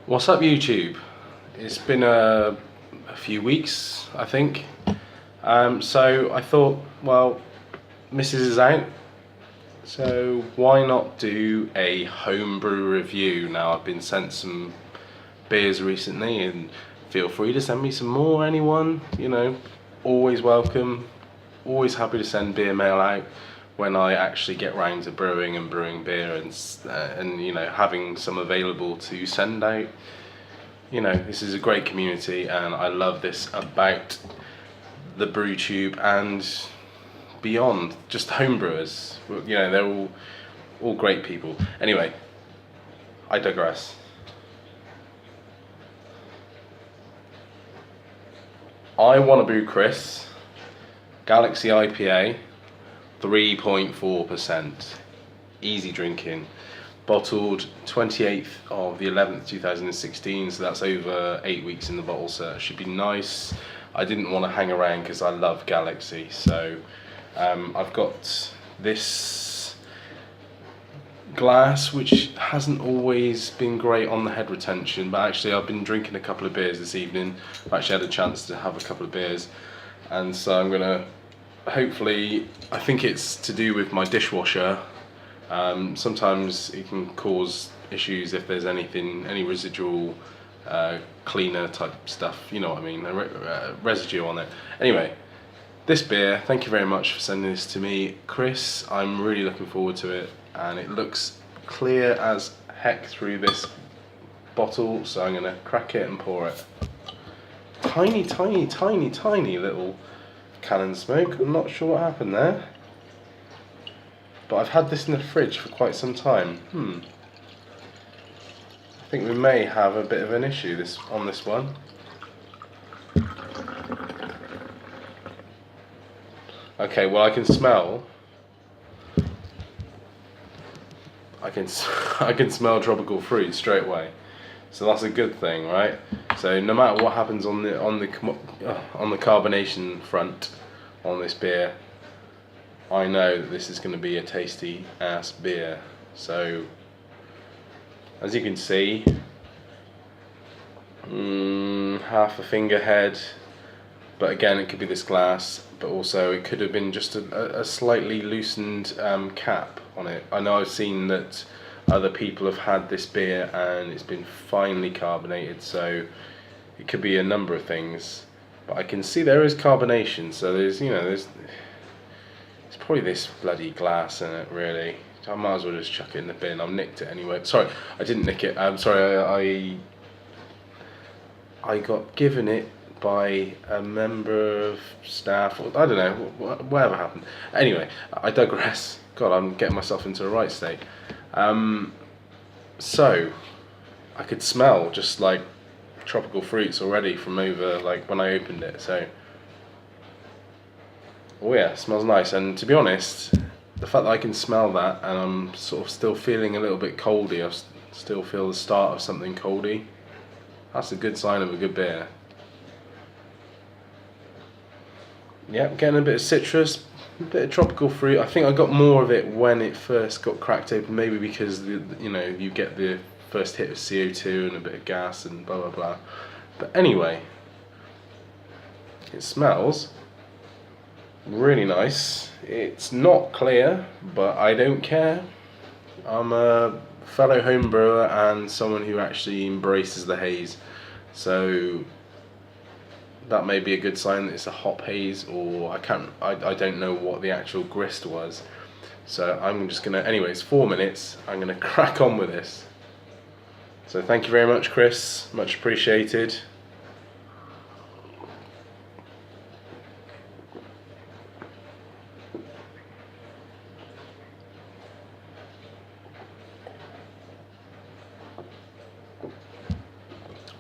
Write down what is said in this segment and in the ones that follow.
What's up, YouTube? It's been a few weeks, I think. So I thought, well, Mrs. is out, so why not do a homebrew review? Now, I've been sent some beers recently, and feel free to send me some more, anyone. You know, always welcome. Always happy to send beer mail out when I actually get round to brewing and brewing beer, and you know, having some available to send out. You know, this is a great community, and I love this about the brew tube and beyond. Just homebrewers, you know, they're all great people. Anyway, I digress. iwannabrewchris Galaxy IPA, 3.4%, easy drinking, bottled 28th of the 11th 2016, so that's over 8 weeks in the bottle, so it should be nice. I didn't want to hang around because I love Galaxy, so I've got this glass which hasn't always been great on the head retention, but actually I've been drinking a couple of beers this evening. I've actually had a chance to have a couple of beers, and so I'm gonna hopefully, I think it's to do with my dishwasher. Sometimes it can cause issues if there's any residual cleaner type stuff, you know what I mean, residue on it. Anyway, this beer, thank you very much for sending this to me, Chris. I'm really looking forward to it, and it looks clear as heck through this bottle, so I'm gonna crack it and pour it. Tiny, tiny, tiny, tiny little cannon smoke. I'm not sure what happened there, but I've had this in the fridge for quite some time. I think we may have a bit of an issue on this one. Okay, well, I can smell. I can smell tropical fruit straight away, so that's a good thing, right? So no matter what happens on the carbonation front on this beer, I know that this is going to be a tasty ass beer. So as you can see, half a finger head, but again it could be this glass, but also it could have been just a slightly loosened cap on it. I know I've seen that other people have had this beer and it's been finely carbonated, so it could be a number of things, but I can see there is carbonation, so there's it's probably this bloody glass in it, really. I might as well just chuck it in the bin. I've nicked it anyway. Sorry, I didn't nick it. I'm sorry, I got given it by a member of staff, or I don't know, whatever happened. Anyway, I digress. God, I'm getting myself into the right state. So I could smell just like tropical fruits already from over, like when I opened it. So oh yeah, it smells nice. And to be honest, the fact that I can smell that and I'm sort of still feeling a little bit coldy, I still feel the start of something coldy, that's a good sign of a good beer. Yep, getting a bit of citrus, a bit of tropical fruit. I think I got more of it when it first got cracked open, maybe because you get the first hit of CO2 and a bit of gas and blah blah blah. But anyway, it smells really nice. It's not clear, but I don't care. I'm a fellow home brewer and someone who actually embraces the haze, so that may be a good sign that it's a hop haze, or I don't know what the actual grist was. So I'm just gonna, anyway, it's 4 minutes, I'm gonna crack on with this. So thank you very much, Chris, much appreciated.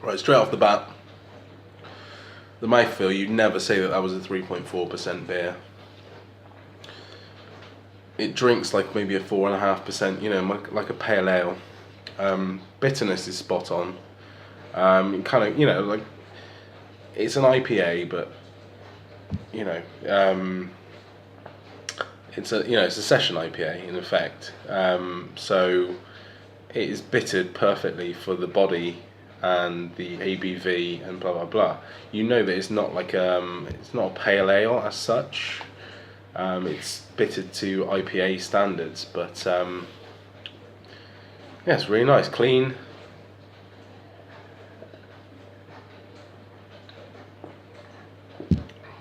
Right, straight off the bat, the mouthfeel, you'd never say that was a 3.4% beer. It drinks like maybe a 4.5%, you know, like a pale ale. Bitterness is spot on. Kind of, you know, like it's an IPA, but you know, it's a session IPA in effect. So it is bittered perfectly for the body and the ABV and blah blah blah, you know that it's not like it's not a pale ale as such. It's bittered to IPA standards, but yeah, it's really nice, clean.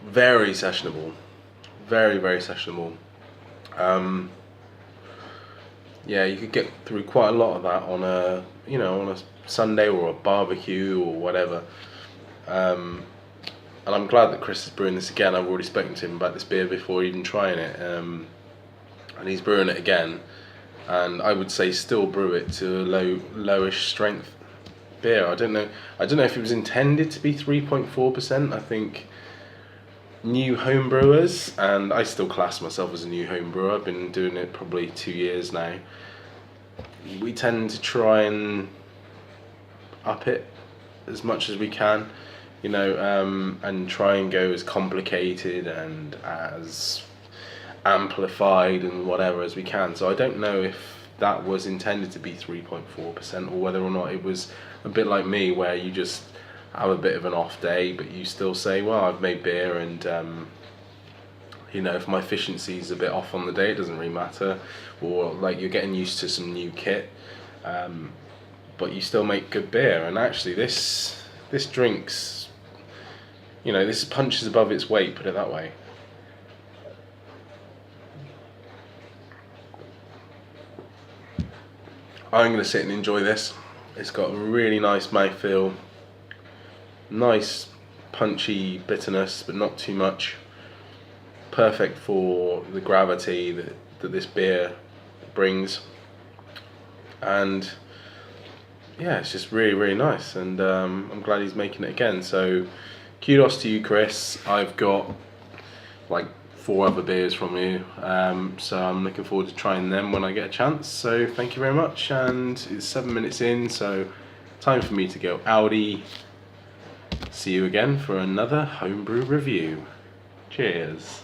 Very sessionable, very sessionable. Yeah, you could get through quite a lot of that on a on a Sunday or a barbecue or whatever. And I'm glad that Chris is brewing this again. I've already spoken to him about this beer before even trying it, and he's brewing it again. And I would say still brew it to a lowish strength beer. I don't know if it was intended to be 3.4%. I think new home brewers, and I still class myself as a new home brewer, I've been doing it probably 2 years now, we tend to try and up it as much as we can, and try and go as complicated and as amplified and whatever as we can. So I don't know if that was intended to be 3.4% or whether or not it was a bit like me, where you just have a bit of an off day, but you still say, well, I've made beer, and if my efficiency is a bit off on the day, it doesn't really matter, or like you're getting used to some new kit, but you still make good beer. And actually this drinks, this punches above its weight, put it that way. I'm going to sit and enjoy this. It's got a really nice mouthfeel, nice punchy bitterness, but not too much. Perfect for the gravity that this beer brings. And yeah, it's just really nice, and I'm glad he's making it again. So kudos to you, Chris. I've got like 4 other beers from you, so I'm looking forward to trying them when I get a chance. So thank you very much, and it's 7 minutes in, so time for me to go Audi. See you again for another homebrew review. Cheers.